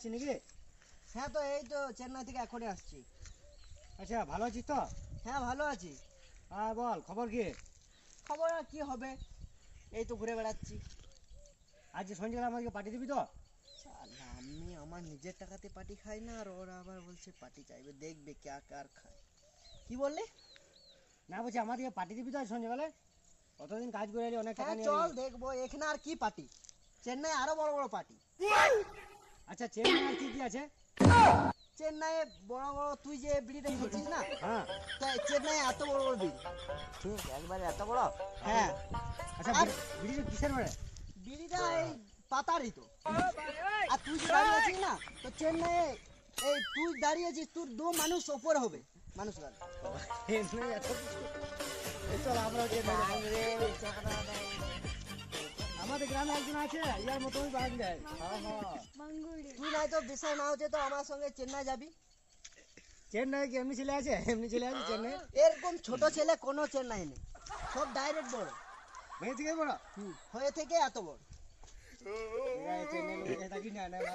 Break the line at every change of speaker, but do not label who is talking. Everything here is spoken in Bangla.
আসছি নাকি?
হ্যাঁ, তো এই তো চেন্নাই থেকে এখনই আসছি।
আচ্ছা, ভালো আছিস তো?
হ্যাঁ, ভালো আছি।
হ্যাঁ, বল খবর কি?
খবর আর কি হবে, এই তো ঘুরে বেড়াচ্ছি।
আজ যে সন্ধ্যাবেলা আমাকে পাঠিয়ে দিবি তো?
শালা, আমি আমার নিজের টাকাতে পার্টি খাই না, আর ওরা আবার বলছে পার্টি চাইবে, দেখবে কে কার খায়। কি বললে?
না, বলছি আমাদেরকে পাঠিয়ে দিবি তো আজ সন্ধ্যাবেলা? কতদিন কাজ করে এলি, অনেক টাকা
হ্যাঁ,
নিয়ে
চল
এলি।
দেখবো এখানে আর কি পার্টি। চেন্নাই আরো বড় বড় পার্টি।
আচ্ছা, চেন্নাই আর কি কি আছে?
চেন্নাইয়ে বড় বড়, তুই যে বিড়িটা খেয়েছিস না,
হ্যাঁ।
তো চেন্নাই এত বড় বড় বিড়ি।
ঠিক, একবারে এত বড়?
হ্যাঁ,
আচ্ছা,
আর
বিড়ি কিসের বেড়ে?
বিড়িটা এই পাতারই তো। আর তুই যে দাঁড়িয়ে আছিস না, তো চেন্নাইয়ে এই তুই দাঁড়িয়ে আছিস, তোর দু মানুষ ওপর হবে, মানুষ গান।
চল আমরাও আমাদের গ্রামে একজন আছে, ইয়ার মতনই বাগান দেয়।
তুই নাই তো বিষয় না হচ্ছে, তো আমার সঙ্গে চেন্নাই যাবি।
চেন্নাই কি এমনি ছেলে আছে? এমনি ছেলে আছে চেন্নাই?
এরকম ছোট ছেলে কোনো চেন্নাই নেই, সব ডাইরেক্ট বড়।
মেয়ে থেকে বড়?
হয়ে থেকে এত বড়।
চেন্নাই থাকি না, না, না,